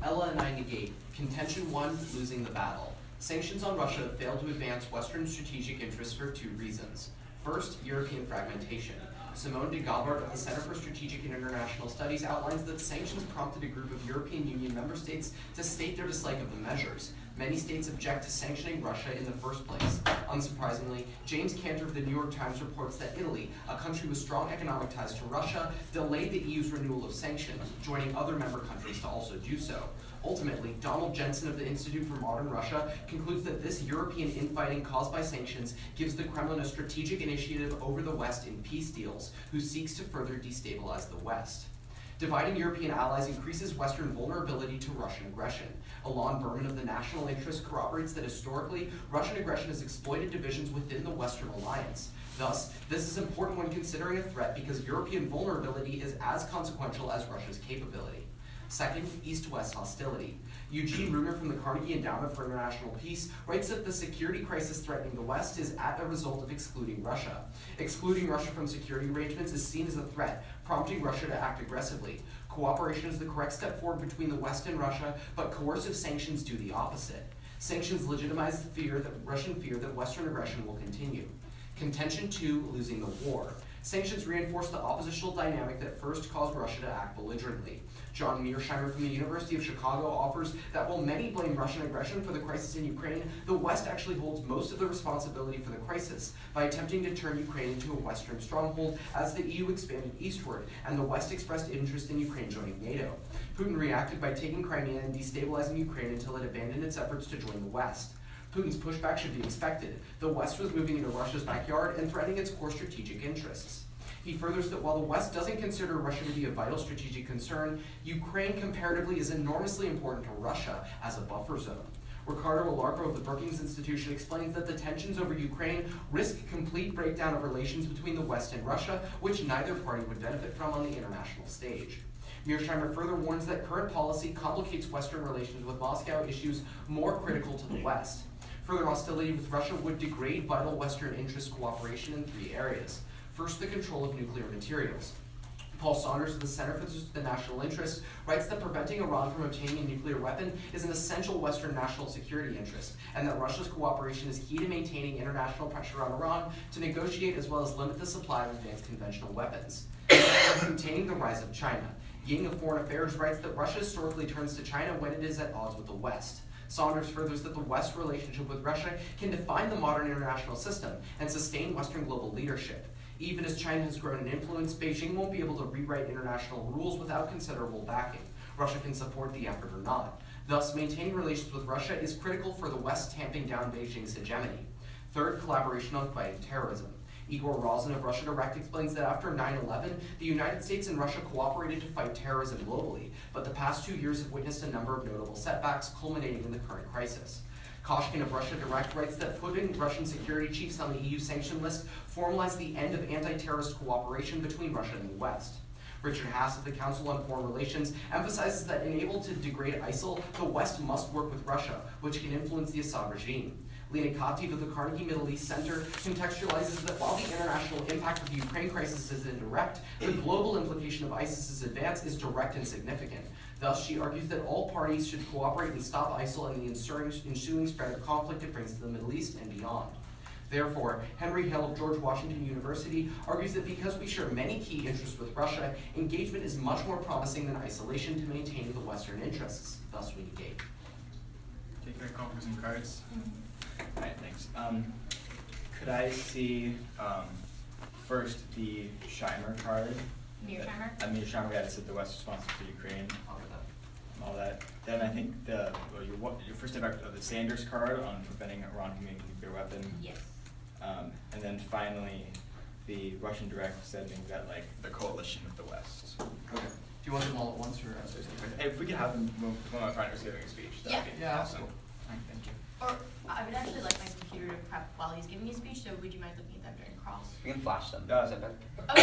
Ella and I negate. Contention 1, losing the battle. Sanctions on Russia failed to advance Western strategic interests for 2 reasons. First, European fragmentation. Simone de Gabart of the Center for Strategic and International Studies outlines that sanctions prompted a group of European Union member states to state their dislike of the measures. Many states object to sanctioning Russia in the first place. Unsurprisingly, James Cantor of the New York Times reports that Italy, a country with strong economic ties to Russia, delayed the EU's renewal of sanctions, joining other member countries to also do so. Ultimately, Donald Jensen of the Institute for Modern Russia concludes that this European infighting caused by sanctions gives the Kremlin a strategic initiative over the West in peace deals, who seeks to further destabilize the West. Dividing European allies increases Western vulnerability to Russian aggression. Alon Berman of the National Interest corroborates that historically, Russian aggression has exploited divisions within the Western alliance. Thus, this is important when considering a threat because European vulnerability is as consequential as Russia's capability. Second, East-West hostility. Eugene Runer from the Carnegie Endowment for International Peace writes that the security crisis threatening the West is a result of excluding Russia. Excluding Russia from security arrangements is seen as a threat, prompting Russia to act aggressively. Cooperation is the correct step forward between the West and Russia, but coercive sanctions do the opposite. Sanctions legitimize the Russian fear that Western aggression will continue. Contention 2, losing the war. Sanctions reinforce the oppositional dynamic that first caused Russia to act belligerently. John Mearsheimer from the University of Chicago offers that while many blame Russian aggression for the crisis in Ukraine, the West actually holds most of the responsibility for the crisis by attempting to turn Ukraine into a Western stronghold as the EU expanded eastward and the West expressed interest in Ukraine joining NATO. Putin reacted by taking Crimea and destabilizing Ukraine until it abandoned its efforts to join the West. Putin's pushback should be expected. The West was moving into Russia's backyard and threatening its core strategic interests. He furthers that while the West doesn't consider Russia to be a vital strategic concern, Ukraine comparatively is enormously important to Russia as a buffer zone. Ricardo Alarco of the Brookings Institution explains that the tensions over Ukraine risk complete breakdown of relations between the West and Russia, which neither party would benefit from on the international stage. Mearsheimer further warns that current policy complicates Western relations with Moscow issues more critical to the West. Further hostility with Russia would degrade vital Western interest cooperation in 3 areas. First, the control of nuclear materials. Paul Saunders of the Center for the National Interest writes that preventing Iran from obtaining a nuclear weapon is an essential Western national security interest, and that Russia's cooperation is key to maintaining international pressure on Iran to negotiate as well as limit the supply of advanced conventional weapons. Containing the rise of China. Ying of Foreign Affairs writes that Russia historically turns to China when it is at odds with the West. Saunders furthers that the West's relationship with Russia can define the modern international system and sustain Western global leadership. Even as China has grown in influence, Beijing won't be able to rewrite international rules without considerable backing. Russia can support the effort or not. Thus, maintaining relations with Russia is critical for the West tamping down Beijing's hegemony. Third, collaboration on fighting terrorism. Igor Rozin of Russia Direct explains that after 9/11, the United States and Russia cooperated to fight terrorism globally, but the past 2 years have witnessed a number of notable setbacks, culminating in the current crisis. Koshkin of Russia Direct writes that putting Russian security chiefs on the EU sanction list formalized the end of anti-terrorist cooperation between Russia and the West. Richard Haas of the Council on Foreign Relations emphasizes that in able to degrade ISIL, the West must work with Russia, which can influence the Assad regime. Lena Khatib of the Carnegie Middle East Center contextualizes that while the international impact of the Ukraine crisis is indirect, the global implication of ISIS's advance is direct and significant. Thus, she argues that all parties should cooperate and stop ISIL and the ensuing spread of conflict it brings to the Middle East and beyond. Therefore, Henry Hill of George Washington University argues that because we share many key interests with Russia, engagement is much more promising than isolation to maintaining the Western interests. Thus, we negate. Okay, can I call for some cards? All right, thanks. Could I see first the Scheimer card? Mearsheimer? Mearsheimer, yeah, that said the West responsible for Ukraine. All that. Then I think your first step of the Sanders card on preventing Iran from making a nuclear weapon. Yes. And then finally, the Russian Direct said things that like the coalition with the West. Okay. Do you want them all at once or? If we could have them when my partner was giving a speech, that would be awesome. Cool. All right, thank you. Or I would actually like my computer to prep while he's giving a speech, so would you mind looking at them during cross? We can flash them. No, Is that better? Okay.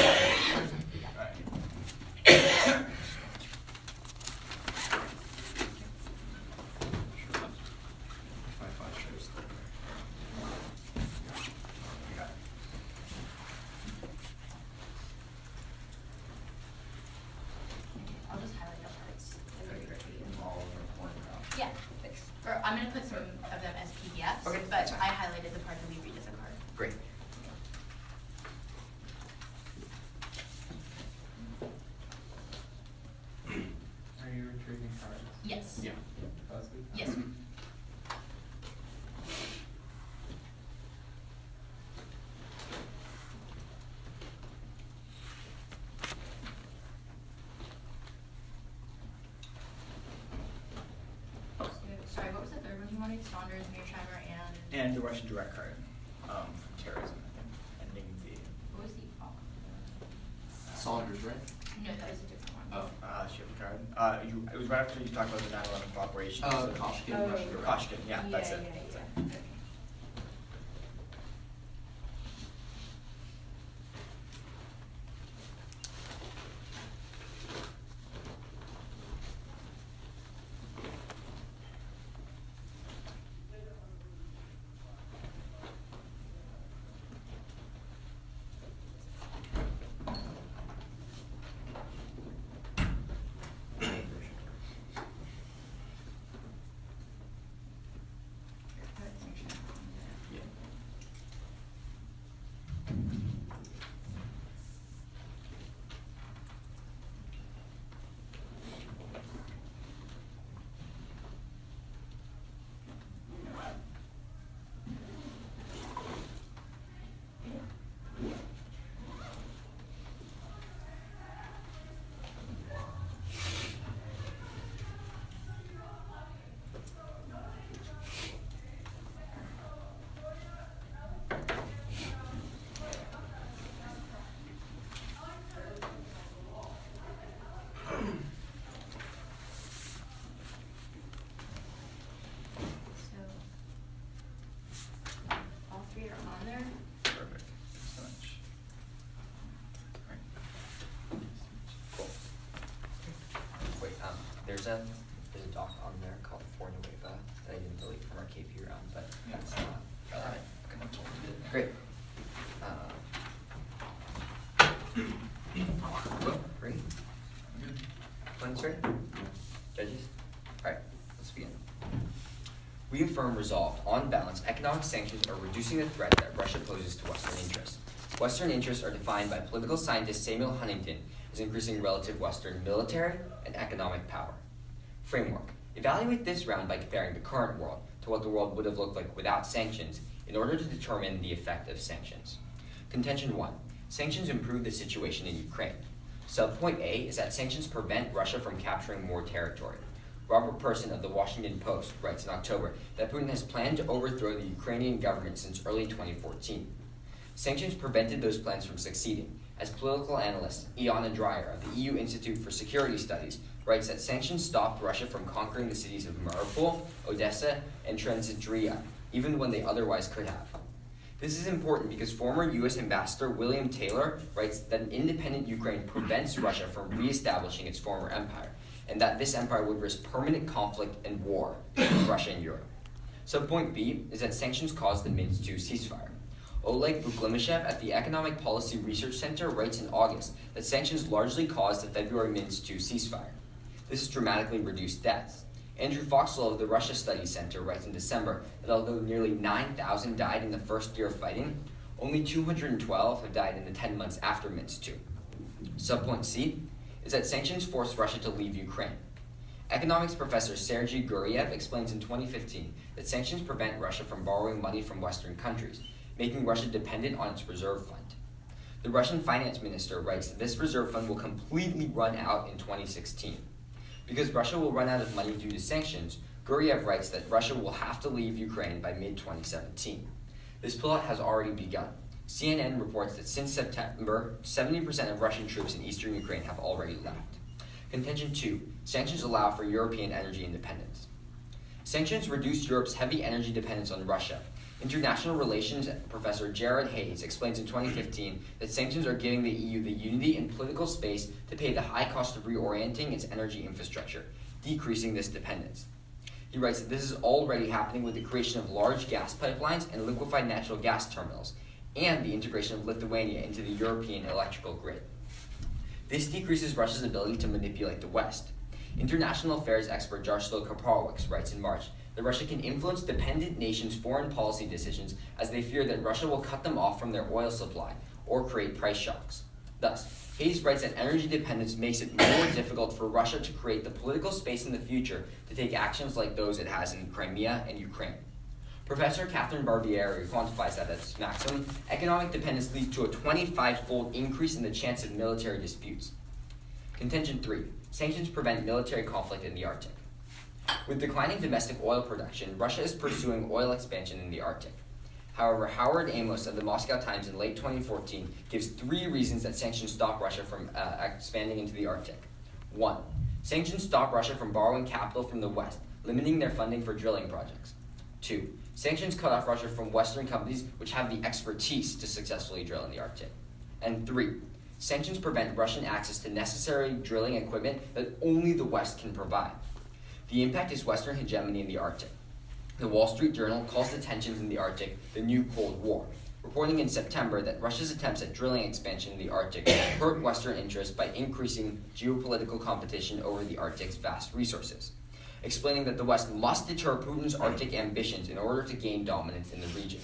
All right. I'll just highlight the parts. All over. Yeah. Yes. So, sorry, what was the third one you wanted? Saunders, Mearsheimer, and the Russian direct card from terrorism, I think, ending the. what was the Saunders, right? No, that was a different one. Oh. Shield card. It was right after you talked about the 9/11 cooperation. Koshkin, Oh. Russian direct. Koshkin, yeah, that's it. Yeah. Okay. Yeah. So, all three are on there. Perfect. Thanks so much. Alright. Cool. Wait, there's a doc on there called For Nueva that I didn't delete from our KP round, but that's Alright. Come on, told you did. great. Ready? Good. One's ready? Judges? Alright, let's begin. We affirm resolved, on balance, economic sanctions are reducing the threat that Russia poses to Western interests. Western interests are defined by political scientist Samuel Huntington as increasing relative Western military and economic power. Framework. Evaluate this round by comparing the current world to what the world would have looked like without sanctions in order to determine the effect of sanctions. Contention 1. Sanctions improve the situation in Ukraine. Subpoint A is that sanctions prevent Russia from capturing more territory. Robert Person of the Washington Post writes in October that Putin has planned to overthrow the Ukrainian government since early 2014. Sanctions prevented those plans from succeeding, as political analyst Iana Dreyer of the EU Institute for Security Studies writes that sanctions stopped Russia from conquering the cities of Mariupol, Odessa, and Transnistria, even when they otherwise could have. This is important because former U.S. Ambassador William Taylor writes that an independent Ukraine prevents Russia from reestablishing its former empire, and that this empire would risk permanent conflict and war between Russia and Europe. Subpoint B is that sanctions caused the Minsk II ceasefire. Oleg Buklimishev at the Economic Policy Research Center writes in August that sanctions largely caused the February Minsk II ceasefire. This has dramatically reduced deaths. Andrew Foxwell of the Russia Studies Center writes in December that although nearly 9,000 died in the first year of fighting, only 212 have died in the 10 months after Minsk II. Subpoint C is that sanctions forced Russia to leave Ukraine. Economics professor Sergei Guriev explains in 2015 that sanctions prevent Russia from borrowing money from Western countries, making Russia dependent on its reserve fund. The Russian finance minister writes that this reserve fund will completely run out in 2016. Because Russia will run out of money due to sanctions, Guriev writes that Russia will have to leave Ukraine by mid-2017. This plot has already begun. CNN reports that since September, 70% of Russian troops in eastern Ukraine have already left. Contention 2. Sanctions allow for European energy independence. Sanctions reduce Europe's heavy energy dependence on Russia. International relations professor Jared Hayes explains in 2015 that sanctions are giving the EU the unity and political space to pay the high cost of reorienting its energy infrastructure, decreasing this dependence. He writes that this is already happening with the creation of large gas pipelines and liquefied natural gas terminals, and the integration of Lithuania into the European electrical grid. This decreases Russia's ability to manipulate the West. International affairs expert Jaroslav Karpowicz writes in March that Russia can influence dependent nations' foreign policy decisions as they fear that Russia will cut them off from their oil supply or create price shocks. Thus, Hayes writes that energy dependence makes it more difficult for Russia to create the political space in the future to take actions like those it has in Crimea and Ukraine. Professor Catherine Barbieri quantifies that at its maximum, economic dependence leads to a 25-fold increase in the chance of military disputes. Contention 3. Sanctions prevent military conflict in the Arctic. With declining domestic oil production, Russia is pursuing oil expansion in the Arctic. However, Howard Amos of the Moscow Times in late 2014 gives 3 reasons that sanctions stop Russia from expanding into the Arctic. 1. Sanctions stop Russia from borrowing capital from the West, limiting their funding for drilling projects. 2. Sanctions cut off Russia from Western companies which have the expertise to successfully drill in the Arctic. And 3. Sanctions prevent Russian access to necessary drilling equipment that only the West can provide. The impact is Western hegemony in the Arctic. The Wall Street Journal calls the tensions in the Arctic the new Cold War, reporting in September that Russia's attempts at drilling expansion in the Arctic hurt Western interests by increasing geopolitical competition over the Arctic's vast resources, explaining that the West must deter Putin's Arctic ambitions in order to gain dominance in the region.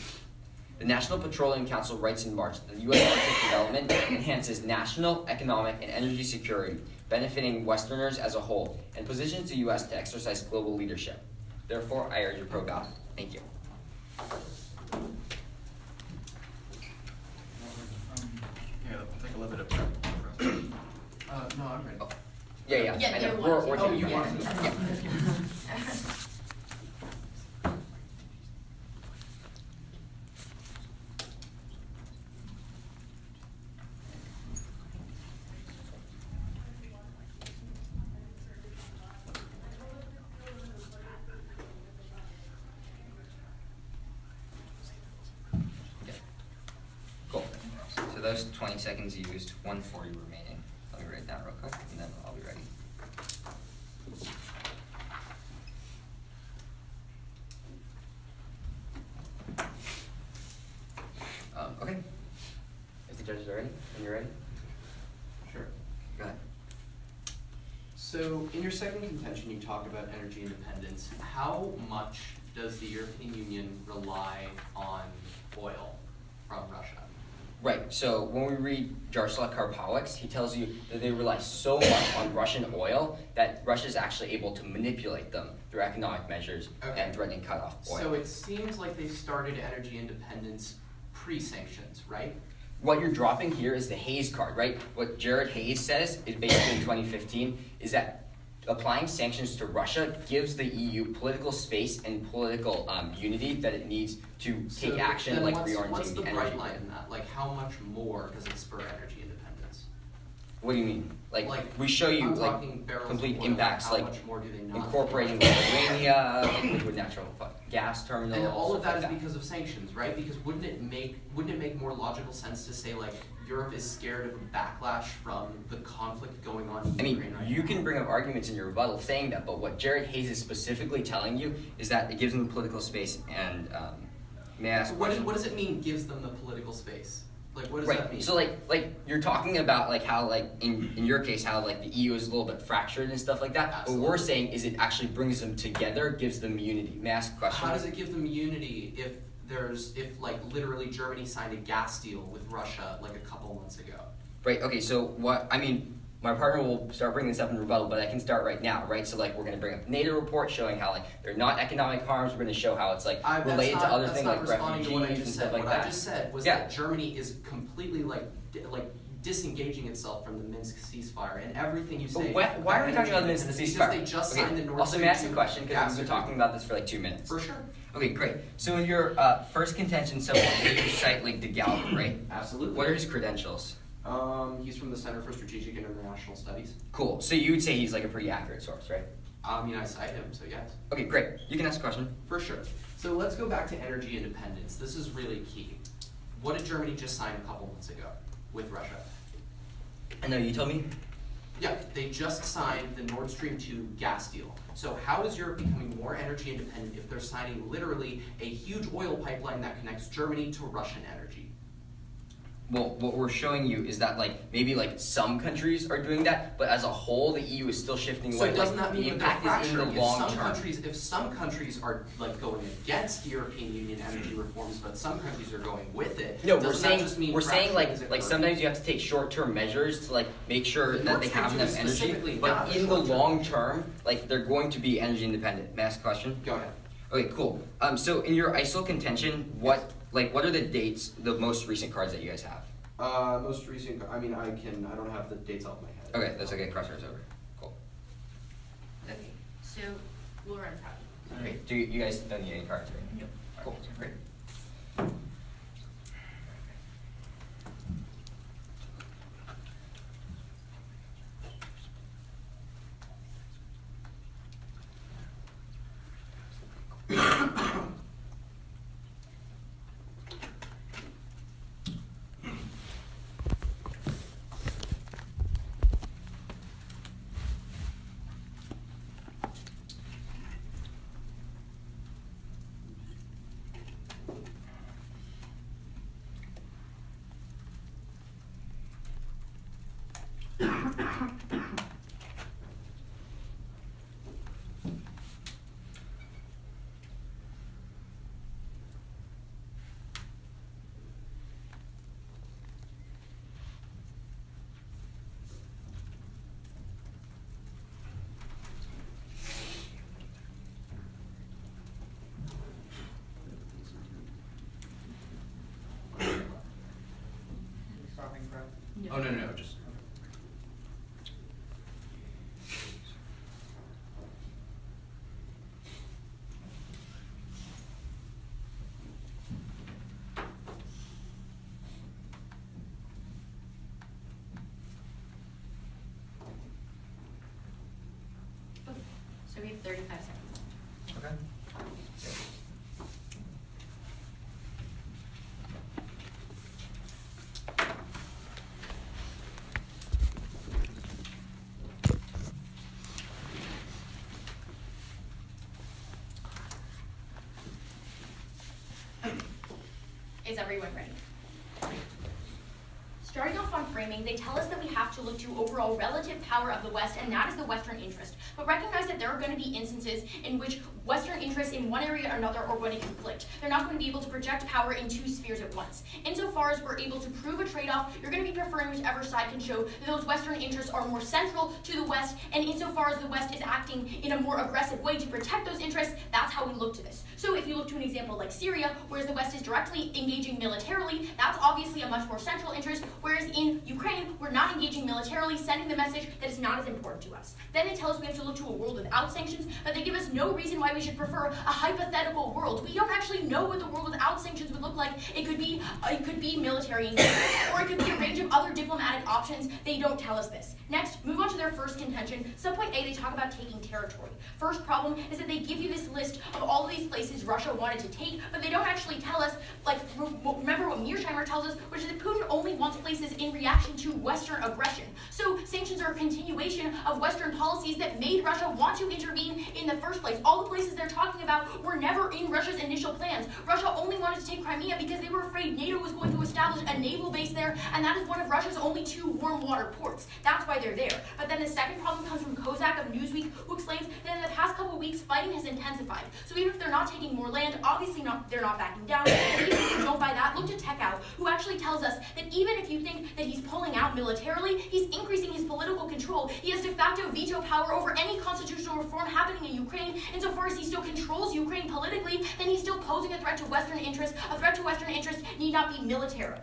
The National Petroleum Council writes in March that the U.S. Arctic development enhances national, economic, and energy security, benefiting Westerners as a whole, and positions the U.S. to exercise global leadership. Therefore, I urge approve ballot. Thank you. Yeah, we'll take a little bit of prep. No, I'm ready. Oh. Yeah, Yeah, I know. there We're was. taking you it. want to? Yeah. Cool. So those 20 seconds used, 140 remaining. Let me write down real quick, and then I'll be ready. Okay. If the judges are ready, when you're ready, Sure. go ahead. So in your second contention, you talked about energy independence. How much does the European Union rely on oil from Russia? Right, so when we read Jaroslav Karpowicz, he tells you that they rely so much on Russian oil that Russia is actually able to manipulate them through economic measures and threatening cut off oil. So it seems like they started energy independence pre-sanctions, right? What you're dropping here is the Hayes card, right? What Jared Hayes says is basically in 2015 is that applying sanctions to Russia gives the EU political space and political unity that it needs to take action like reorienting what's the the energy bright line grid. in that? Like how much more does it spur energy independence? What do you mean? Like we show you I'm like talking barrels complete of oil, impacts, how like much more do they not incorporating Lithuania, like liquid natural gas terminals. And all of that stuff is like because of sanctions, right? Because wouldn't it make more logical sense to say like Europe is scared of a backlash from the conflict going on in I mean, Ukraine right you now? can bring up arguments in your rebuttal saying that, but what Jared Hayes is specifically telling you is that it gives them the political space and, may I ask a What question? does it mean gives them the political space? Like what does that mean? Right, so like you're talking about like how like in your case how like the EU is a little bit fractured and stuff like that. Absolutely. What we're saying is it actually brings them together, gives them unity. May I ask a question? How does it give them unity if like literally Germany signed a gas deal with Russia like a couple months ago? Right, okay, so what, I mean, my partner will start bringing this up in rebuttal, but I can start right now, right? So like we're going to bring up the NATO report showing how like they're not economic harms. We're going to show how it's like related to other things like refugees and stuff like that. What I just said was that Germany is completely like disengaging itself from the Minsk ceasefire and everything you say. But why are we talking about the Minsk ceasefire? Because they just signed the Nord Also, may I ask a Stream question? Because gas we've been agreement. talking about this for like 2 minutes. For sure. Okay, great. So in your first contention, someone made you cite like DeGallo, right? Absolutely. What are his credentials? He's from the Center for Strategic and International Studies. Cool. So you would say he's like a pretty accurate source, right? I mean, I cite him, so yes. Okay, great. You can ask a question. For sure. So let's go back to energy independence. This is really key. What did Germany just sign a couple months ago with Russia? I know, you told me? Yeah, they just signed the Nord Stream 2 gas deal. So how is Europe becoming more energy independent if they're signing literally a huge oil pipeline that connects Germany to Russian energy? well, what we're showing you is that like maybe like some countries are doing that, but as a whole, the EU is still shifting So away. doesn't like, that mean the that they're impact is in the fracturing? long term? If some countries are like going against European Union energy reforms, but some countries are going with it, No, doesn't that just mean we're saying like fracturing is sometimes you have to take short-term measures to like make sure that they have enough energy, specifically but not in the short-term. long term, like they're going to be energy independent. May I ask a question? Go ahead. Okay, cool. So in your ISIL contention, what are the dates, the most recent cards that you guys have? Most recent, I mean, I don't have the dates off my head. Okay, that's okay. Crosshair's over. Cool. Okay, so we'll run probably. Great. Do you guys don't need any cards, right? Nope. Cool. Great. Oh, no, just. So we have 35 seconds. Okay. Is everyone ready? Starting off on framing, they tell us that we have to look to overall relative power of the West, and that is the Western interest. But recognize that there are going to be instances in which Western interests in one area or another are going to conflict. They're not going to be able to project power in two spheres at once. Insofar as we're able to prove a trade-off, you're going to be preferring whichever side can show that those Western interests are more central to the West, and insofar as the West is acting in a more aggressive way to protect those interests, that's how we look to this. So if you look to an example like Syria, whereas the West is directly engaging militarily, that's obviously a much more central interest, whereas in Ukraine, we're not engaging militarily, sending the message that it's not as important to us. Then they tell us we have to look to a world without sanctions, but they give us no reason why we should prefer a hypothetical world. We don't actually know what the world without sanctions would look like. It could be military engagement, or it could be a range of other diplomatic options. They don't tell us this. Next, move on to their first contention. Subpoint A, they talk about taking territory. First problem is that they give you this list of all of these places Russia wanted to take, but they don't actually tell us, like, remember what Mearsheimer tells us, which is that Putin only wants places in reaction to Western aggression. So sanctions are a continuation of Western policies that made Russia want to intervene in the first place. All the places they're talking about were never in Russia's initial plans. Russia only wanted to take Crimea because they were afraid NATO was going to establish a naval base there, and that is one of Russia's only two warm water ports. That's why they're there. But then the second problem comes from Kozak of Newsweek, who explains that in the past couple weeks, fighting has intensified. So even if they're not taking more land, obviously they're not backing down. And even if you don't buy that, look to Tekau, who actually tells us that even if you think that he's pulling out militarily, he's increasing his political control. He has de facto veto power over any constitutional reform happening in Ukraine. Insofar as he still controls Ukraine politically, then he's still posing a threat to Western interests. A threat to Western interests need not be military.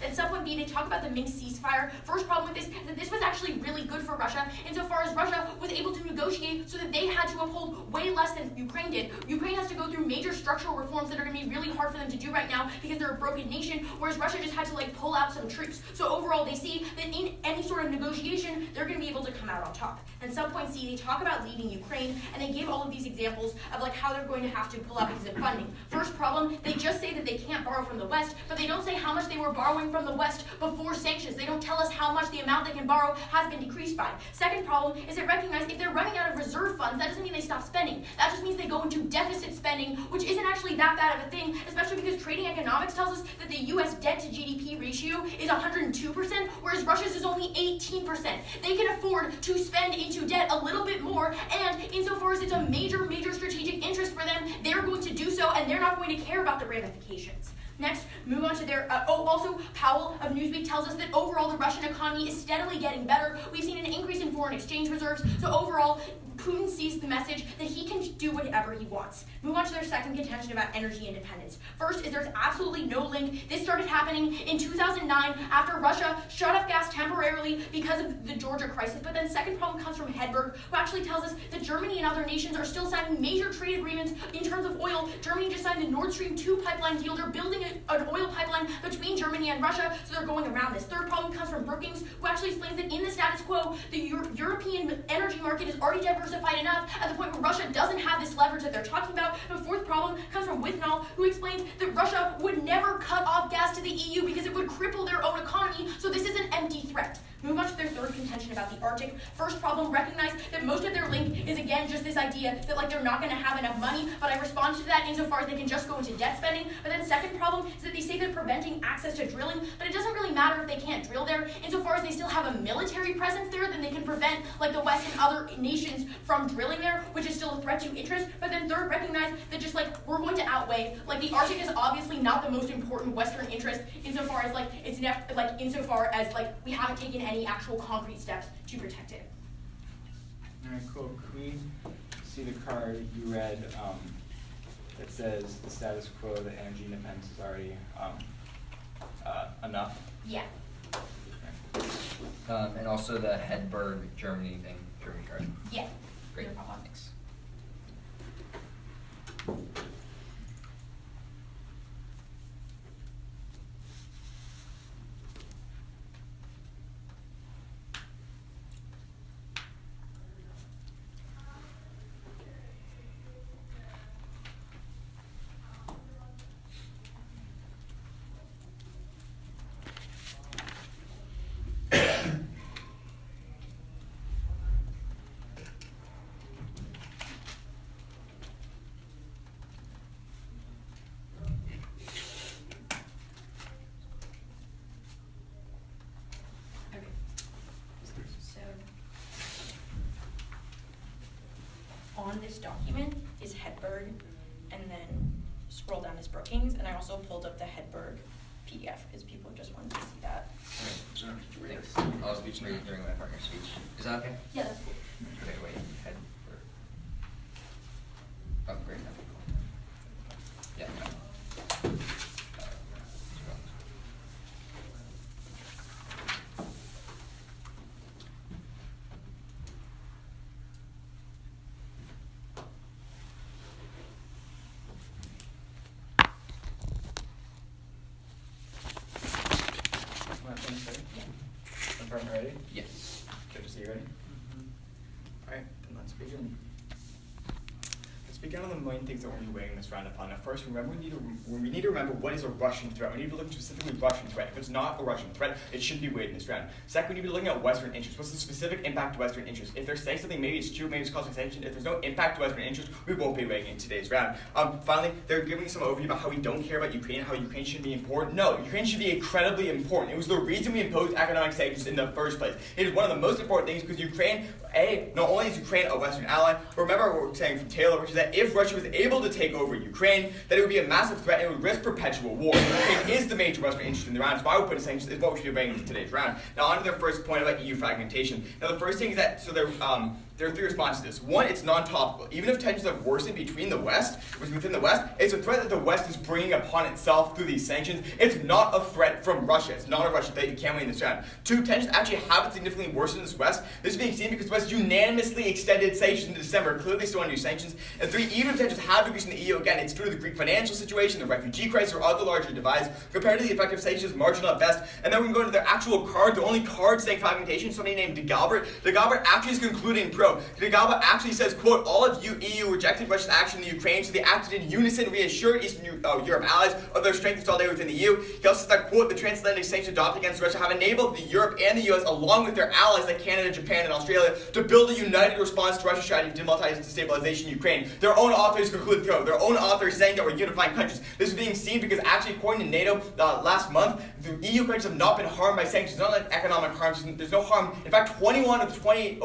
At some point B, they talk about the Minsk ceasefire. First problem with this is that this was actually really good for Russia, insofar as Russia was able to negotiate so that they had to uphold way less than Ukraine did. Ukraine has to go through major structural reforms that are going to be really hard for them to do right now because they're a broken nation, whereas Russia just had to pull out some troops. So overall, they see that in any sort of negotiation, they're going to be able to come out on top. And some point C, they talk about leaving Ukraine, and they give all of these examples of how they're going to have to pull out because of funding. First problem, they just say that they can't borrow from the West, but they don't say how much they were borrowing from the West before sanctions. They don't tell us how much the amount they can borrow has been decreased by. Second problem is that recognize if they're running out of reserve funds, funds, that doesn't mean they stop spending. That just means they go into deficit spending, which isn't actually that bad of a thing, especially because trading economics tells us that the US debt to GDP ratio is 102%, whereas Russia's is only 18%. They can afford to spend into debt a little bit more, and insofar as it's a major strategic interest for them, they're going to do so, and they're not going to care about the ramifications. Next, move on to their, also, Powell of Newsweek tells us that overall the Russian economy is steadily getting better. We've seen an increase in foreign exchange reserves, so overall, Putin sees the message that he can do whatever he wants. Move on to their second contention about energy independence. First is there's absolutely no link. This started happening in 2009 after Russia shut off gas temporarily because of the Georgia crisis. But then second problem comes from Hedberg, who actually tells us that Germany and other nations are still signing major trade agreements in terms of oil. Germany just signed the Nord Stream 2 pipeline deal. They're building an oil pipeline between Germany and Russia, so they're going around this. Third problem comes from Brookings, who actually explains that in the status quo, the European energy market is already diversified enough at the point where Russia doesn't have this leverage that they're talking about. The fourth problem comes from Withnall, who explains that Russia would never cut off gas to the EU because it would cripple their own economy, so this is an empty threat. Move on to their third contention about the Arctic. First problem, recognize that most of their link is again just this idea that they're not going to have enough money, but I respond to that insofar as they can just go into debt spending. But then second problem is that they say they're preventing access to drilling, but it doesn't really matter if they can't drill there. Insofar as they still have a military presence there, then they can prevent the West and other nations from drilling there, which is still a threat to interest. But then third, recognize that just we're going to outweigh, the Arctic is obviously not the most important Western interest insofar as we haven't taken any actual concrete steps to protect it. All right, cool. Could we see the card you read that says the status quo, the energy independence is already enough? Yeah. And also the Hedberg Germany card. Yeah. Great. No problem. Thanks. On this document is Hedberg, and then scroll down is Brookings, and I also pulled up the Hedberg PDF because people just wanted to see that. Thanks. I'll speech read during my partner's speech. Is that okay? Yeah, that's cool. Okay, wait. Hedberg. Oh, great. Yeah. Ready? Yes. Good to see you ready? All right, then let's begin. Let's begin on the main things that we'll be weighing this round upon. Now, first, remember we need to remember what is a Russian threat. We need to be looking specifically Russian threat. If it's not a Russian threat, it shouldn't be weighed in this round. Second, we need to be looking at Western interest. What's the specific impact to Western interest? If they're saying something, maybe it's true, maybe it's causing sanctions. If there's no impact to Western interest, we won't be weighing in today's round. Finally, they're giving some overview about how we don't care about Ukraine, how Ukraine should be important. No, Ukraine should be incredibly important. It was the reason we imposed economic sanctions in the first place. It is one of the most important things because Ukraine, not only is Ukraine a Western ally, but remember what we're saying from Taylor, which is that if Russia was able to take over Ukraine, that it would be a massive threat and it would risk perpetual war. Ukraine is the major Western interest in the round, so why we're putting sanctions is what we should be weighing in today's round. Now on to their first point about EU fragmentation. Now the first thing is that, there are three responses to this. One, it's non-topical. Even if tensions have worsened within the West, it's a threat that the West is bringing upon itself through these sanctions. It's not a threat from Russia. It's not a Russia that you can't win this round. Two, tensions actually haven't significantly worsened in the West. This is being seen because the West unanimously extended sanctions in December, clearly still want to do sanctions. And three, even if tensions have increased in the EU, again, it's due to the Greek financial situation, the refugee crisis, or other larger divides. Compared to the effective sanctions, marginal at best. And then we can go into their actual card, the only card saying fragmentation, somebody named De Galbert. De Galbert actually is concluding pro. pro. Dagaba actually says, quote, all of EU rejected Russia's action in the Ukraine, so they acted in unison, reassured Eastern Europe allies of their strength and solidarity within the EU. He also says that, quote, the transatlantic sanctions adopted against Russia have enabled the Europe and the US, along with their allies like Canada, Japan, and Australia, to build a united response to Russia's strategy of demilitarization and destabilization in Ukraine. Their own authors conclude, their own authors saying that we're unifying countries. This is being seen because actually, according to NATO, last month, the EU countries have not been harmed by sanctions. Not like economic harm. There's no harm. In fact, 21 of the 20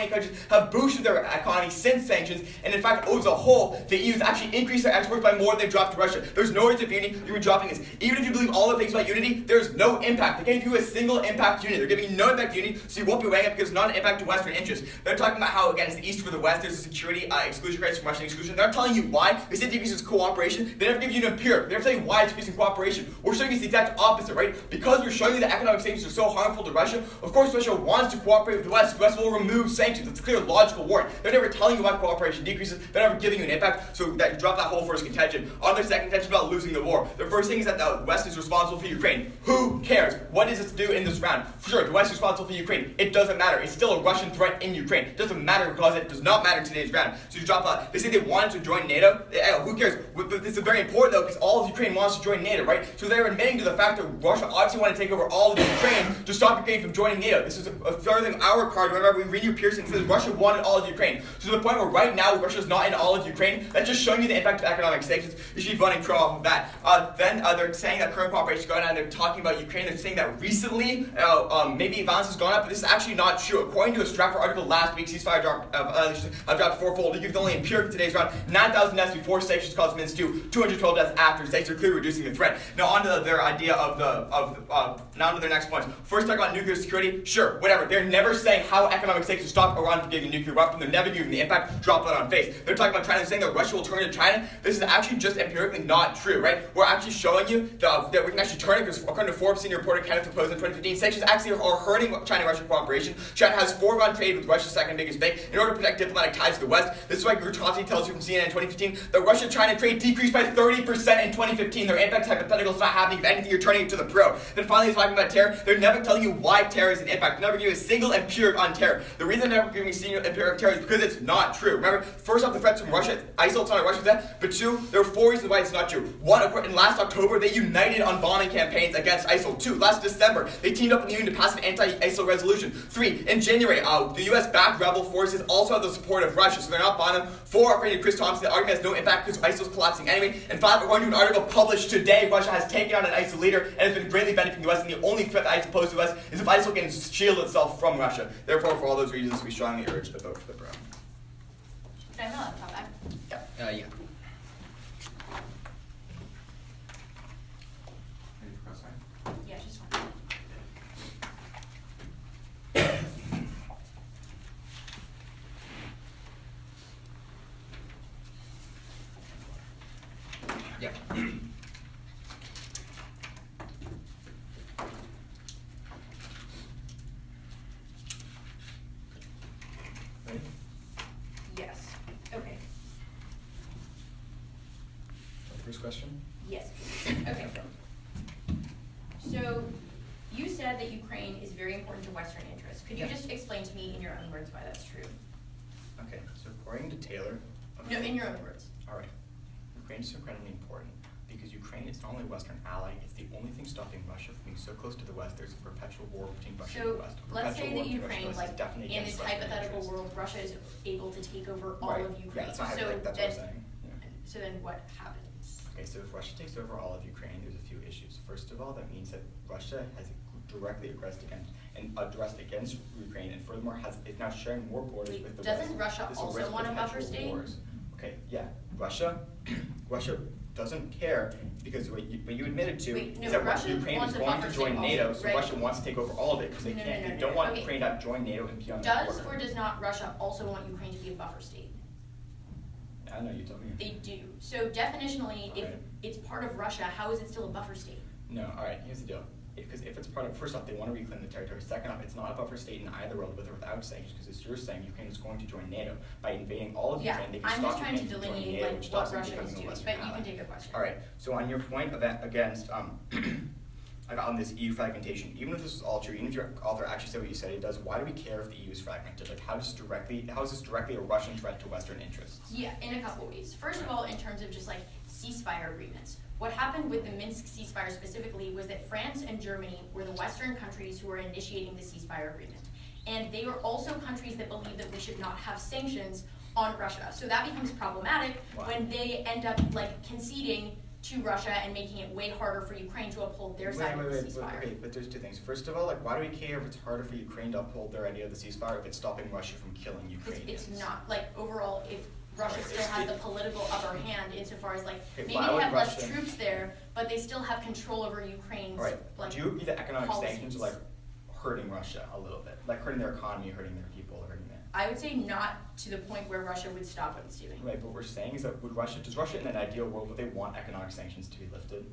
countries have boosted their economy since sanctions. And in fact, as a whole, the EU has actually increased their exports by more than they dropped to Russia. There's no words of unity. You're dropping this. Even if you believe all the things about unity, there's no impact. They can't give you a single impact to unity. They're giving you no impact to unity, so you won't be weighing it because it's not an impact to Western interests. They're talking about how, again, it's the East for the West. There's a security exclusion crisis from Russian exclusion. They're not telling you why. They say it decreases cooperation. They never give you an empiric. They never tell you why it's decreasing cooperation. We're showing you the exact opposite, right? Because we're showing you that economic sanctions are so harmful to Russia, of course Russia wants to cooperate with the West. The West will remove sanctions. It's a clear logical warrant. They're never telling you why cooperation decreases. They're never giving you an impact, so that you drop that whole first contention. On their second contention about losing the war, the first thing is that the West is responsible for Ukraine. Who cares? What is it to do in this round? For sure, the West is responsible for Ukraine. It doesn't matter. It's still a Russian threat in Ukraine. It doesn't matter because it does not matter in today's round. So you drop that. They say they wanted to join NATO. Who cares? This is very important though, because all of Ukraine wants to join NATO, right? So they're admitting to the fact that Russia obviously want to take over all of Ukraine to stop Ukraine from joining NATO. This is a further than our card. Remember, we read you Pearson says Russia wanted all of Ukraine. So to the point where right now Russia's not in all of Ukraine, that's just showing you the impact of economic sanctions. You should be voting pro off of that. Then they're saying that current cooperation is going on. They're talking about Ukraine. They're saying that recently maybe violence has gone up, but this is actually not true. According to a Stratford article last week, ceasefire dropped fourfold. You give only empiric today's round. 9,000 deaths before sanctions caused minutes to 212 deaths after. Sanctions are clearly reducing the threat. Now on to their idea now to their next points. First, talk about nuclear security. Sure, whatever. They're never saying how economic sanctions stop Iran from getting a nuclear weapon. They're never giving the impact. Drop that on face. They're talking about China, saying that Russia will turn to China. This is actually just empirically not true, right? We're actually showing you that we can actually turn it because according to Forbes senior reporter Kenneth proposed in 2015, sanctions actually are hurting China-Russia cooperation. China has foregone trade with Russia's second biggest bank in order to protect diplomatic ties to the West. This is why Grutowski tells you from CNN in 2015 that Russia-China trade decreased by 30% in 2015. Their impact hypothetical is not happening. If anything, you're turning it to the pro. Then finally, he's talking about terror. They're never telling you why terror is an impact. They're never giving you a single empiric on terror. The reason they're never giving you a single empiric terror is because it's not true. Remember, first off, the threats from Russia, ISIL, it's not a Russian threat. But two, there are 4 reasons why it's not true. One, in last October, they united on bombing campaigns against ISIL. 2, last December, they teamed up in the UN to pass an anti-ISIL resolution. 3, in January, the US-backed rebel forces also have the support of Russia, so they're not bombing them. 4, according to Chris Thompson, the argument has no impact because ISIL's collapsing anyway. And 5, according to an article published today, Russia has taken out an ISIL leader and has been greatly benefiting the West, and the only threat that ISIL poses to us is if ISIL can shield itself from Russia. Therefore, for all those reasons, we strongly urge to vote for the pro. Should I not talk back? Yeah. Ready for cross sign? Yeah, just one. Yeah. Ready? Yes. Okay. First question? Yes. Okay. So, you said that Ukraine is very important to Western interests. Could you Yeah. just explain to me in your own words why that's true? Okay, so according to Taylor... No, in your own words. Alright. Ukraine is so incredibly important because Ukraine is not only a Western ally, it's the only thing stopping Russia from being so close to the West. There's a perpetual war between Russia and the So, West. let's say that Ukraine, like, definitely in this against Western hypothetical interests. world, Russia is able to take over all Right. of Ukraine. Yeah, it's not So hypothetical, that's what I'm then- saying. Yeah. So then what happens? Okay, so if Russia takes over all of Ukraine, there's a few issues. First of all, that means that Russia has directly aggressed against Ukraine, and furthermore is now sharing more borders Wait, with the doesn't West. Russia This will also risk want a buffer perpetual state? wars. Okay, yeah, Russia doesn't care because what you admitted to Wait, no, is that Russia Ukraine wants is a going buffer to join state NATO, also, so right? Russia wants to take over all of it because they No, can't. no, They no, don't no, want okay. Ukraine to join NATO and be on that Does border. or does not Russia also want Ukraine to be a buffer state? I know, you told me. They do. So definitionally, if Okay. it's part of Russia, how is it still a buffer state? No, alright, here's the deal. Because if it's part of, first off, they want to reclaim the territory. Second off, it's not a buffer state in either world with or without sanctions, because as you're saying, Ukraine is going to join NATO. By invading all of Yeah, Ukraine, they can I'm stop just trying to Ukraine from joining delineate NATO, like which what stops them Russia is becoming a doing, Western but you ally. can take a question. Alright, so on your point against like on this EU fragmentation, even if this is all true, even if your author actually said what you said it does, why do we care if the EU is fragmented? Like, how is this directly a Russian threat to Western interests? Yeah, in a couple ways. First of all, in terms of just like ceasefire agreements. What happened with the Minsk ceasefire specifically was that France and Germany were the Western countries who were initiating the ceasefire agreement. And they were also countries that believe that we should not have sanctions on Russia. So that becomes problematic when they end up like conceding to Russia and making it way harder for Ukraine to uphold their side of the ceasefire. Okay, but there's two things. First of all, like, why do we care if it's harder for Ukraine to uphold their idea of the ceasefire if it's stopping Russia from killing Ukrainians? It's not, like, overall, if Russia still has the political upper hand insofar as, like, maybe they would have less Russia- troops there, but they still have control over Ukraine's, Right. like, Do you agree that economic policies. sanctions are, like, hurting Russia a little bit? Like, hurting their economy, hurting their people, hurting their... I would say not to the point where Russia would stop what it's doing. Right, but what we're saying is that does Russia in an ideal world, would they want economic sanctions to be lifted?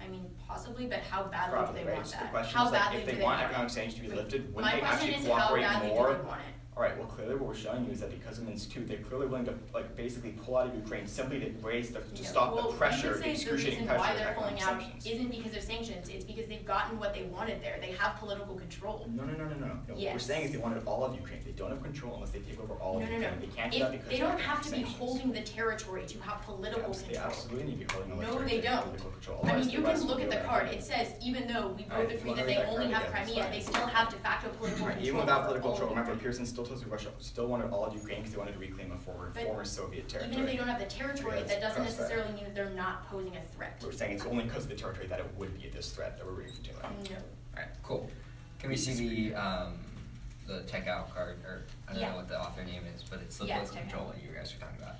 I mean, possibly, but how badly Probably, do they right? want So that? the question How is, like, badly if do they they want want economic it? sanctions to be lifted, My wouldn't they question actually is, how cooperate badly more? do they want it? All right, well, clearly what we're showing you is that because of Minsk 2, they're clearly willing to, like, basically pull out of Ukraine simply to stop Well, the pressure, you could say excruciating the reason pressure why of they're economic pulling out sanctions. isn't because of sanctions, it's because they've gotten what they wanted there. They have political control. No. What we're Yes. saying is they wanted all of Ukraine. They don't have control unless they take over all of No. Ukraine. They can't do that because They of don't have to be sanctions. holding the territory to have political They control. absolutely need to be holding all the No, territory they for don't. political control. I mean, Otherwise you the West can look will at do the it. card. It says, even though we Alright, both if you agree wanna that read they that only card have again, that's Crimea, fine. they still have de facto political Right, control. even without over political all control, of remember Ukraine. Pearson still tells you Russia still wanted all of Ukraine because they wanted to reclaim a former Soviet territory. Even if they don't have the territory, Yeah, that doesn't that's fair. necessarily mean that they're not posing a threat. We're saying it's only because of the territory that it would be this threat that we're reading to. No. Alright, cool. Can we see the tech out card, or I don't Yeah. know what the author name is, but it's the Yeah, it's political tech control out. that you guys are talking about.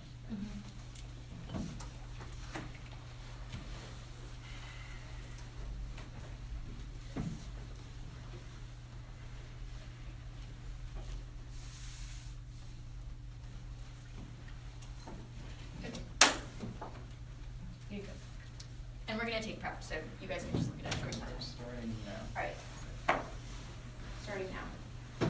Here you go. And we're gonna take prep, so you guys can just look at it. Starting now. Alright. Starting now.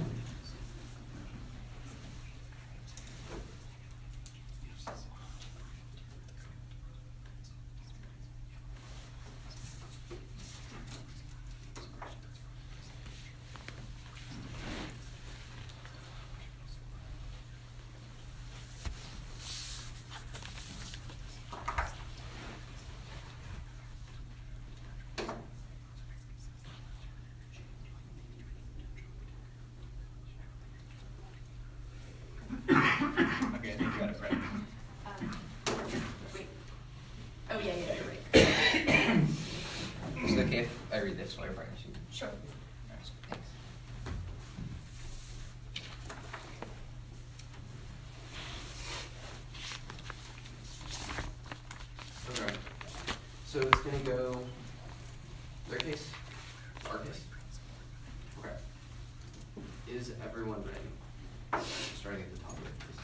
Okay, I think you got it right. Wait. Oh, yeah, you're right. Is it okay if I read this while you're practicing? Sure. Alright, thanks. Okay. So it's gonna go their case, our case. Okay. Is everyone ready? Starting at the top of it, please.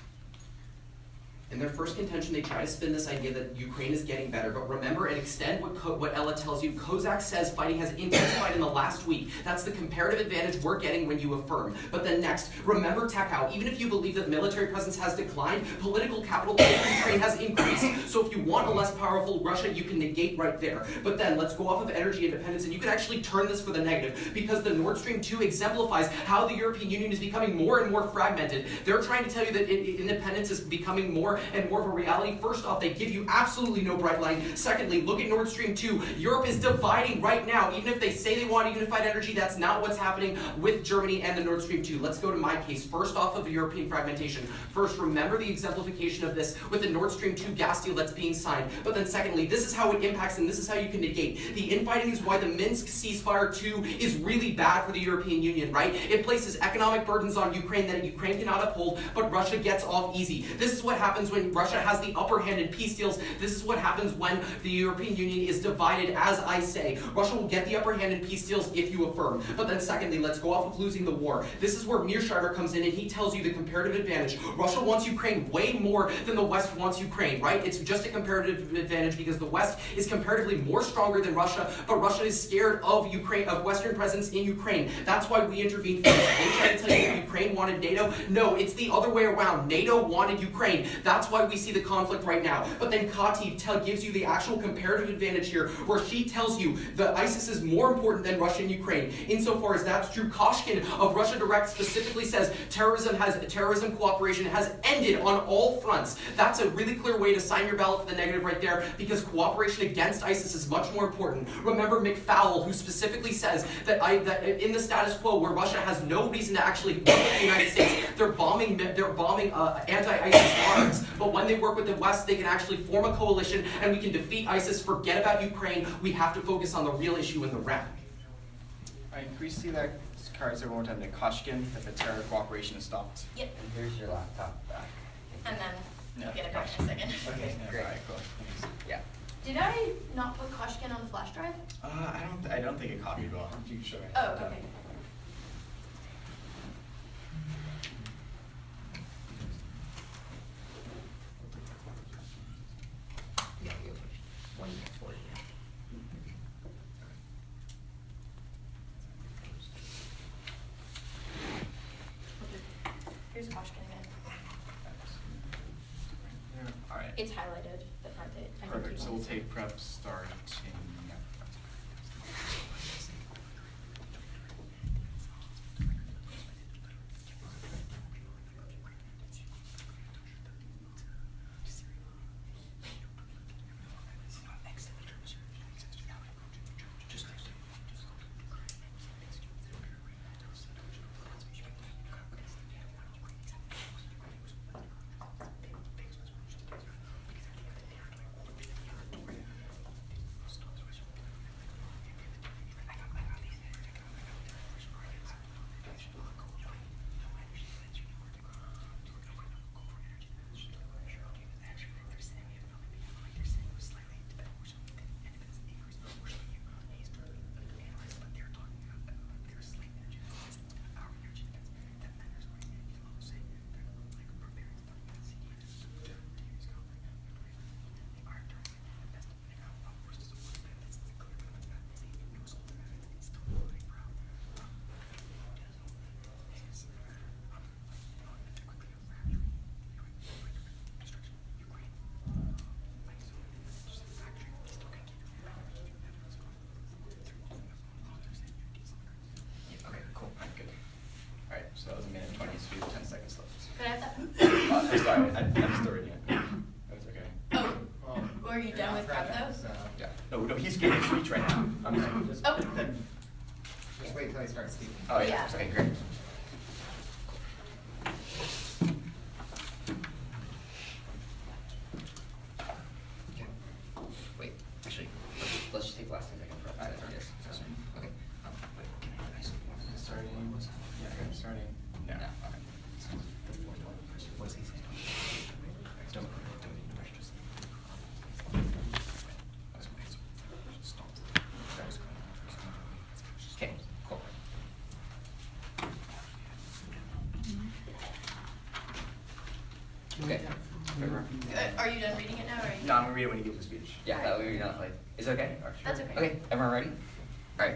In their first contention, they try to spin this idea that Ukraine is getting better, but remember and extend what Ella tells you. Kozak says fighting has intensified in the last week. That's the comparative advantage we're getting when you affirm. But then next, remember Takao, even if you believe that military presence has declined, political capital in Ukraine has increased. So if you want a less powerful Russia, you can negate right there. But then let's go off of energy independence, and you can actually turn this for the negative, because the Nord Stream 2 exemplifies how the European Union is becoming more and more fragmented. They're trying to tell you that independence is becoming more and more of a reality. First off, they give you absolutely no bright line. Secondly, look at Nord Stream 2. Europe is dividing right now. Even if they say they want a unified energy, that's not what's happening with Germany and the Nord Stream 2. Let's go to my case. First off of European fragmentation. First, remember the exemplification of this with the Nord Stream 2 gas deal that's being signed. But then secondly, this is how it impacts and this is how you can negate. The infighting is why the Minsk ceasefire 2 is really bad for the European Union, right? It places economic burdens on Ukraine that Ukraine cannot uphold, but Russia gets off easy. This is what happens when Russia has the upper hand in peace deals. This is what happens when the European Union is divided, as I say. Russia will get the upper hand in peace deals if you affirm. But then secondly, let's go off of losing the war. This is where Mearsheimer comes in and he tells you the comparative advantage. Russia wants Ukraine way more than the West wants Ukraine, right? It's just a comparative advantage because the West is comparatively more stronger than Russia, but Russia is scared of Ukraine, of Western presence in Ukraine. That's why we intervened first. They try to tell you that Ukraine wanted NATO. No, it's the other way around. NATO wanted Ukraine. That's That's why we see the conflict right now. But then Kati gives you the actual comparative advantage here, where she tells you that ISIS is more important than Russia and Ukraine. Insofar as that's true, Koshkin of Russia Direct specifically says terrorism cooperation has ended on all fronts. That's a really clear way to sign your ballot for the negative right there, because cooperation against ISIS is much more important. Remember McFowell, who specifically says that in the status quo, where Russia has no reason to actually work with the United States, they're bombing anti-ISIS arms. But when they work with the West, they can actually form a coalition, and we can defeat ISIS. Forget about Ukraine. We have to focus on the real issue in the REM. All right, can we see that card one more time? The Koshkin, that the terror cooperation is stopped. Yep. And here's your laptop back. And then No. you'll get a copy in a second. Okay, Yeah, great. all right, cool. Thanks. Yeah. Did I not put Koshkin on the flash drive? I don't think it copied well. You can show me. Oh, okay. Yeah, you have 1 minute 40. Here's Koshkin again. All right. It's highlighted, the part that I think Perfect. you So we'll want. take prep starting. So that was 1 minute and 20, so we have 10 seconds left. Could I have that? I'm sorry, I'm still reading it. That's okay. Oh, were you done with prep though? Yeah. No, he's giving a speech right now. I'm just, Oh. Just wait until he starts speaking. Oh, yeah. Yeah. Okay, great. Okay. Wait, actually, let's just take the last 10 seconds for All right, yes. Okay. Wait, can I Starting. Yeah, good. Starting. No. No. Okay. What is he saying? Don't Okay, cool. Okay. Are you done reading it now, or are you? No, I'm gonna read it when he gives a speech. Yeah, that way we're not like. Is it okay? Or- That's okay. Okay, everyone ready? All right.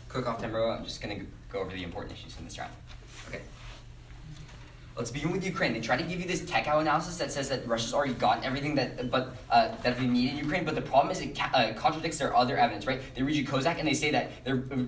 Quick off tempo. I'm just gonna go over the important issues in this round. Okay. Let's begin with Ukraine. They try to give you this tech-out analysis that says that Russia's already gotten everything that they need in Ukraine, but the problem is it contradicts their other evidence, right? They read you Kozak and they say that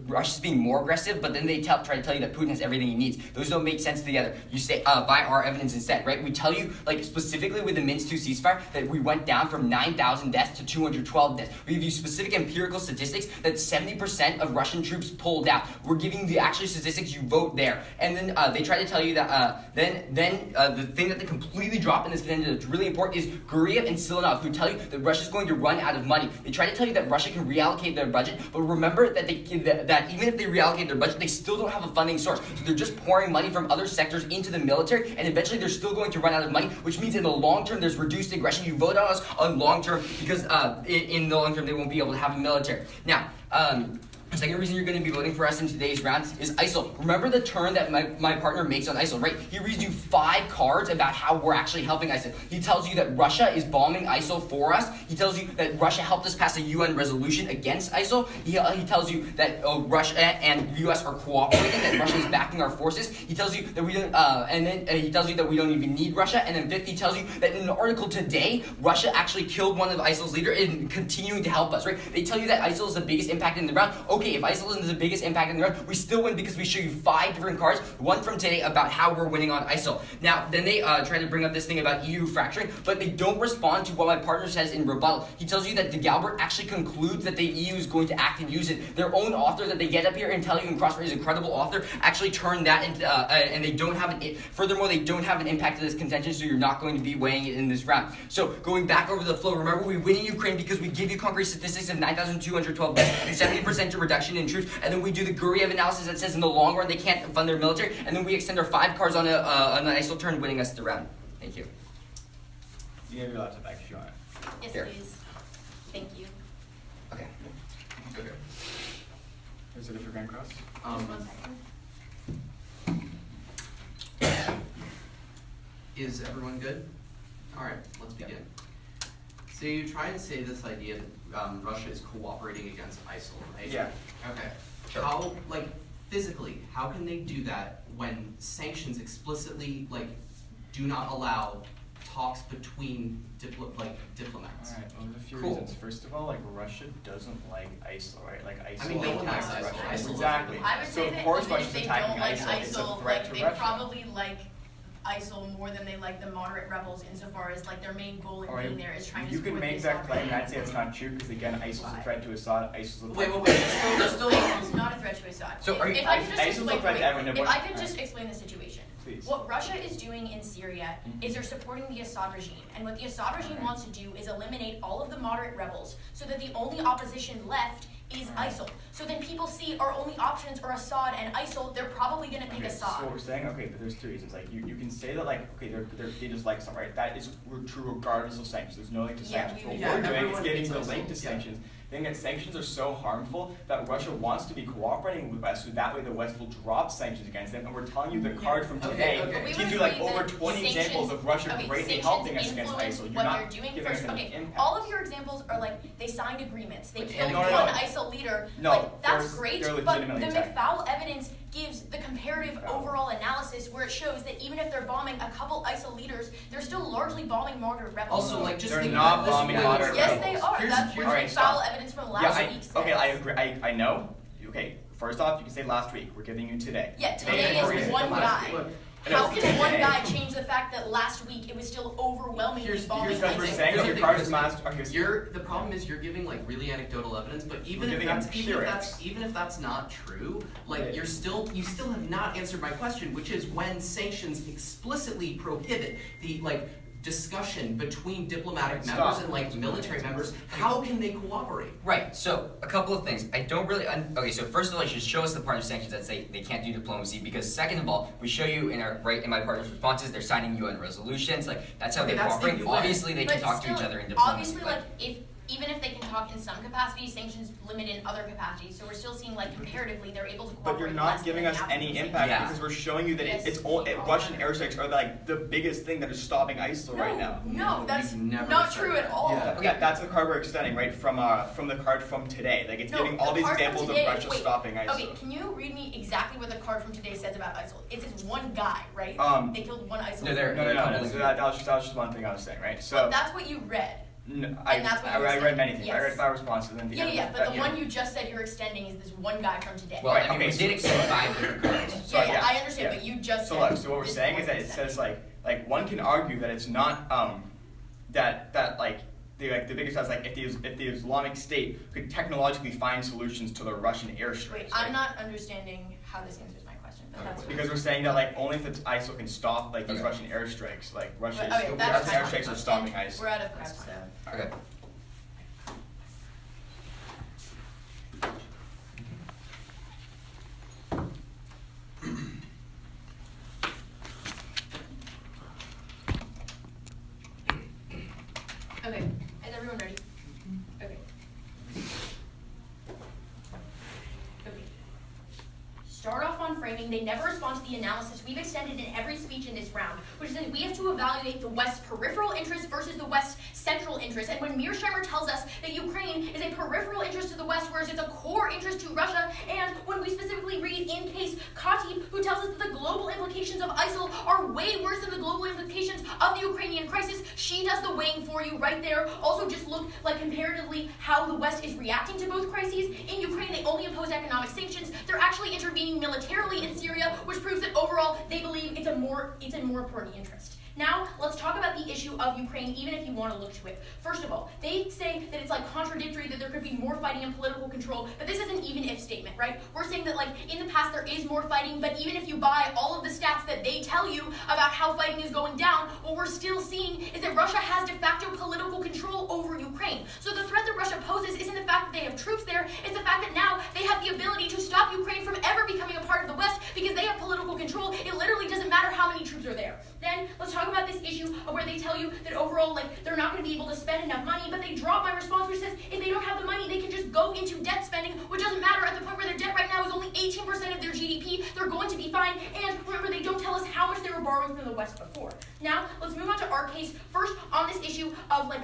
Russia's being more aggressive, but then they try to tell you that Putin has everything he needs. Those don't make sense together. You say, by our evidence instead, right? We tell you, like specifically with the Minsk 2 ceasefire, that we went down from 9,000 deaths to 212 deaths. We give you specific empirical statistics that 70% of Russian troops pulled out. We're giving you the actual statistics, you vote there. And then they try to tell you that Then the thing that they completely drop in this contention that's really important is Guriev and Silanov, who tell you that Russia's going to run out of money. They try to tell you that Russia can reallocate their budget, but remember that that even if they reallocate their budget, they still don't have a funding source. So they're just pouring money from other sectors into the military, and eventually they're still going to run out of money, which means in the long term there's reduced aggression. You vote on us on long term because in the long term they won't be able to have a military. Now, Second reason you're going to be voting for us in today's round is ISIL. Remember the turn that my partner makes on ISIL, right? He reads you 5 cards about how we're actually helping ISIL. He tells you that Russia is bombing ISIL for us. He tells you that Russia helped us pass a UN resolution against ISIL. He tells you that Russia and the US are cooperating, that Russia is backing our forces. He tells you that we don't, and then he tells you that we don't even need Russia. And then 5th, he tells you that in an article today, Russia actually killed one of ISIL's leaders and continuing to help us, right? They tell you that ISIL is the biggest impact in the round. Okay, if ISIL isn't the biggest impact in the round, we still win because we show you 5 different cards, one from today about how we're winning on ISIL. Now, then they try to bring up this thing about EU fracturing, but they don't respond to what my partner says in rebuttal. He tells you that de Galbert actually concludes that the EU is going to act and use it. Their own author that they get up here and tell you in Crossfire is a credible author actually turned that into, and they don't have furthermore, they don't have an impact to this contention, so you're not going to be weighing it in this round. So, going back over the flow, remember we win in Ukraine because we give you concrete statistics of 9,212 deaths and 70% reduction in troops, and then we do the Guriev analysis that says in the long run they can't fund their military, and then we extend our 5 cards on an ISIL turn, winning us the round. Thank you. You have your laptop back if you want it. Yes, Here. please. Thank you. Okay. Okay. Is it a for Grand Cross? Just 1 second. Is everyone good? All right, let's begin. So you try and say this idea that Russia is cooperating against ISIL, right? Yeah. Okay. Sure. How, like, physically, how can they do that when sanctions explicitly, like, do not allow talks between diplomats? Alright, well, there's a few Cool. reasons. First of all, like, Russia doesn't like ISIL, right? Like, ISIL I mean, no one attacks likes ISIL. Russia. ISIL Exactly. I would So, say of that course, even if Russia's they attacking don't like ISIL. It's a ISIL, threat like to they Russia. probably like ISIL more than they like the moderate rebels insofar as like their main goal in Alright, being there is trying to you support can make the that Assad claim, regime. and I'd say it's not true, because again, ISIL's a threat to Assad, ISIL's a threat Wait, there's still ISIL's not a threat to Assad. So are you- if I could just ISIL's a explain, threat to everyone. if I could just explain the situation. Please. What Russia is doing in Syria is they're supporting the Assad regime. And what the Assad regime wants to do is eliminate all of the moderate rebels so that the only opposition left is ISIL. So then people see our only options are Assad and ISIL, they're probably going to pick Okay, so Assad. what we're saying, okay, but there's 2 reasons. Like, you can say that, like, okay, they just like something, right? That is true regardless of sanctions. There's no link to Yeah, sanctions. we- What yeah, we're doing is everyone getting hates the ISIL. link to Yeah. sanctions. Saying that sanctions are so harmful that Russia wants to be cooperating with the West, so that way the West will drop sanctions against them. And we're telling you the card from today Okay. But we gives would you like agree over that 20 examples of Russia greatly sanctions helping us against influence ISIL. You're what not they're doing giving us first. any Okay, impact. all of your examples are like they signed agreements, they But killed no, one no, no. ISIL leader. No, like that's they're great, but the legitimately attacked. McFowl evidence gives the comparative overall analysis where it shows that even if they're bombing a couple ISIL leaders, they're still largely bombing moderate rebels. Also, like, just They're think not about this. bombing Wait, moderate yes, rebels. they are. Here's- That's what here's- Alright, McFowl stop. evidence from Yeah, last week says. okay, I agree. I know. Okay, first off, you can say last week. We're giving you today. Yeah, today Okay, is one guy. Look, How No, can one today. guy change the fact that last week it was still overwhelmingly Here's- bombing here's Because we're ISIL? saying Here's your the cards thing, from last. Okay, so the problem is you're giving like really anecdotal evidence, but even We're if giving that's empirics. even if that's not true, like Right. you still have not answered my question, which is when sanctions explicitly prohibit the like discussion between diplomatic Stop. members and like military members, how can they cooperate? Right, so a couple of things. I don't really, okay, so first of all, you should show us the part of sanctions that say they can't do diplomacy, because second of all, we show you in my partner's responses, they're signing UN resolutions, like, that's how Okay, they that's the cooperate. UN. Obviously, they can But talk to each still, other in diplomacy. obviously, like, even if they can talk in some capacity, sanctions limit in other capacities. So we're still seeing, like, comparatively, they're able to cooperate. But you're less not than giving the us absolute any percentage. impact Yeah. because we're showing you that Yes, it's all we are. Russian airstrikes are like the biggest thing that is stopping ISIL right now. No, that's You've never not said true that. at all. Yeah. Okay, that's the card we're extending, right? From the card from today. Like it's No, giving all the these card from examples today- of Russia wait, stopping ISIL. Okay, can you read me exactly what the card from today says about ISIL? It says one guy, right? They killed one ISIL. No, they're- No. Couple So that was just one thing I was saying, right? So But that's what you read. no, and that's what you were I read saying. many things. I Yes. read 5 responses and then Yeah, but the one you just said you're extending is this one guy from today. Well, Right, I mean, okay, we did so- extend 5 different cards. So, yeah, yeah, I understand, yeah. but you just So said. look, so what we're this saying is one that it extending. says like one can argue that it's not that like the biggest is like if the Islamic State could technologically find solutions to the Russian airstrikes. Wait, right? I'm not understanding how this answers my question, but that's fine. Because we're saying that like only if the ISIL can stop like these Okay. Russian airstrikes, like Russia's Okay, that's Russian fine. airstrikes are stopping And ISIL. We're out of prep, so. Okay. Okay, is everyone ready? Okay. regime, they never respond to the analysis we've extended in every speech in this round, which is that we have to evaluate the West's peripheral interests versus the West's central interests. And when Mearsheimer tells us that Ukraine is a peripheral interest to the West, whereas it's a core interest to Russia, and when we specifically read in case Khatib, who tells us that the global implications of ISIL are way worse than the global implications of the Ukrainian crisis, she does the weighing for you right there. Also, just look like comparatively how the West is reacting to both crises. In Ukraine, they only imposed economic sanctions. They're actually intervening militarily in Syria, which proves that overall they believe it's a more important interest. Now, let's talk about the issue of Ukraine, even if you want to look to it. First of all, they say that it's like contradictory, that there could be more fighting and political control, but this is an even-if statement, right? We're saying that like in the past there is more fighting, but even if you buy all of the stats that they tell you about how fighting is going down, what we're still seeing is that Russia has de facto political control over Ukraine. So the threat that Russia poses isn't the fact that they have troops there, it's the fact that now they have the ability to stop Ukraine from ever becoming a part of the West because they have political control. It literally doesn't matter how many troops are there. Then let's talk about this issue of where they tell you that overall, like, they're not going to be able to spend enough money, but they drop my response which says if they don't have the money, they can just go into debt spending, which doesn't matter at the point where their debt right now is only 18% of their GDP. They're going to be fine, and remember, they don't tell us how much they were borrowing from the West before. Now, let's move on to our case. First, on this issue of, like,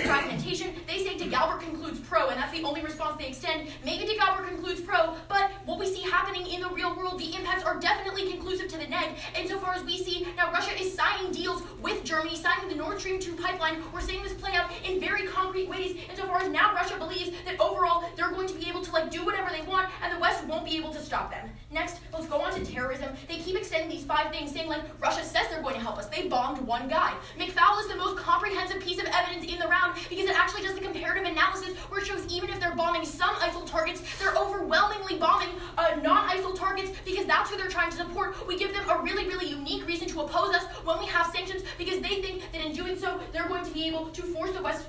fragmentation, they say de Galbert concludes pro, and that's the only response they extend. Maybe de Galbert concludes pro, but what we see happening in the real world, the impacts are definitely conclusive to the neg. Insofar as we see, now Russia is signing deals with Germany, signing the Nord Stream 2 pipeline. We're seeing this play out in very concrete ways. Insofar as now Russia believes that overall they're going to be able to like do whatever they want, and the West won't be able to stop them. Next, let's go on to terrorism. They keep extending these 5 things, saying like Russia says they're going to help us. They bombed one guy. McFowl is the most comprehensive piece of evidence in the round because it actually does the comparative analysis where it shows even if they're bombing some ISIL targets, they're overwhelmingly bombing non-ISIL targets because that's who they're trying to support. We give them a really, really unique reason to oppose us when we have sanctions because they think that in doing so, they're going to be able to force the West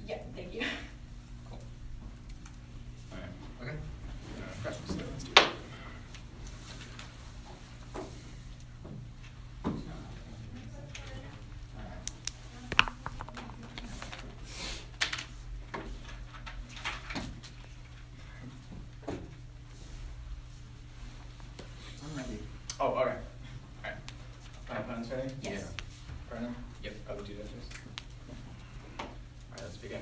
yeah, thank you. Cool. All right. Okay. Questions? Let's do it. I'm ready. Oh, all right. All right. Plans ready? Yes. Brennan? Yep. Other two judges? All right, let's begin.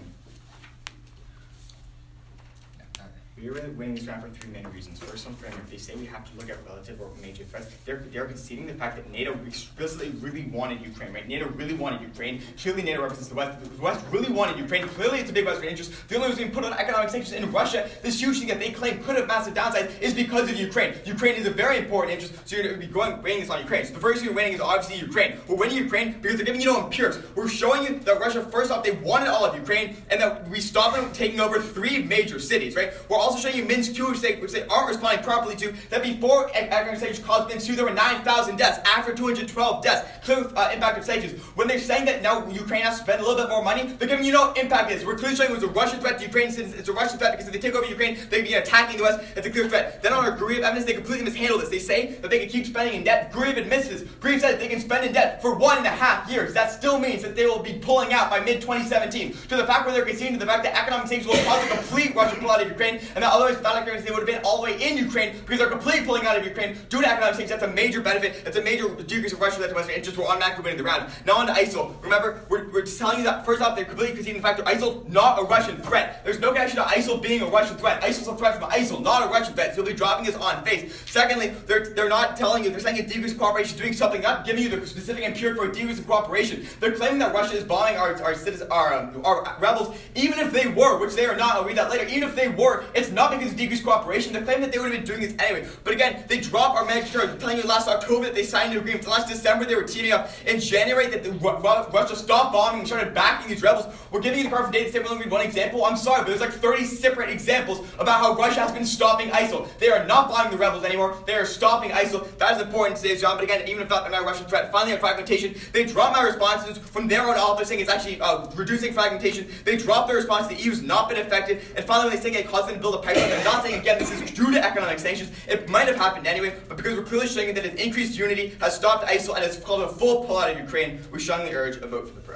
We are really winning this round for 3 main reasons. First, on framework, they say we have to look at relative or major threats. They're conceding the fact that NATO explicitly really wanted Ukraine, right? NATO really wanted Ukraine. Clearly, NATO represents the West. The West really wanted Ukraine. Clearly, it's a big Western interest. The only reason we put on economic sanctions in Russia, this huge thing that they claim could have massive downsides, is because of Ukraine. Ukraine is a very important interest, so you're going to be weighing this on Ukraine. So the first thing we're weighing is obviously Ukraine. We're winning Ukraine because they're giving you no empirics. We're showing you that Russia, first off, they wanted all of Ukraine, and that we stopped them taking over 3 major cities, right? We're also showing you Minsk 2, which they aren't responding properly to, that before economic sanctions caused Minsk 2, there were 9,000 deaths. After 212 deaths, clear impact of sanctions. When they're saying that now Ukraine has to spend a little bit more money, they're giving you no impact of this. We're clearly showing it was a Russian threat to Ukraine. It's a Russian threat because if they take over Ukraine, they'd be attacking the West. It's a clear threat. Then on our Gruev evidence, they completely mishandle this. They say that they can keep spending in debt. Gruev admits this. Gruev said they can spend in debt for 1.5 years. That still means that they will be pulling out by mid-2017. To the fact where they're conceding to the fact that economic sanctions will cause a complete Russian pull out of Ukraine, and that otherwise without economic sanctions they would have been all the way in Ukraine because they're completely pulling out of Ukraine due to economic sanctions. That's a major benefit. That's a major decrease of Russian Western interest. We're automatically winning the round. Now on to ISIL. Remember, we're just telling you that first off, they're completely conceding the fact that ISIL not a Russian threat. There's no connection to ISIL being a Russian threat. ISIL's a threat from ISIL, not a Russian threat. So they'll be dropping this on face. Secondly, they're not telling you, they're saying a decrease in cooperation is doing something, not giving you the specific empiric for a decrease in cooperation. They're claiming that Russia is bombing our citizens, our rebels, even if they were, which they are not. I'll read that later. Even if they were, it's not because of decreased cooperation. They're claiming that they would have been doing this anyway. But again, they drop our managed terms. I'm telling you last October that they signed an agreement. Last December they were teaming up. In January that Russia stopped bombing and started backing these rebels. We're giving you the card for data. We'll only read one example. I'm sorry, but there's like 30 separate examples about how Russia has been stopping ISIL. They are not bombing the rebels anymore. They are stopping ISIL. That is important in today's job. But again, even if not a Russian threat, finally on fragmentation, they drop my responses from their own author saying it's actually reducing fragmentation. They drop their response. The EU has not been affected. And finally, when they say it caused them to build a pipeline, they're not saying again this is due to economic sanctions. It might have happened anyway, but because we're clearly showing that its increased unity has stopped ISIL and has called a full pull out of Ukraine, we strongly urge a vote for the pro.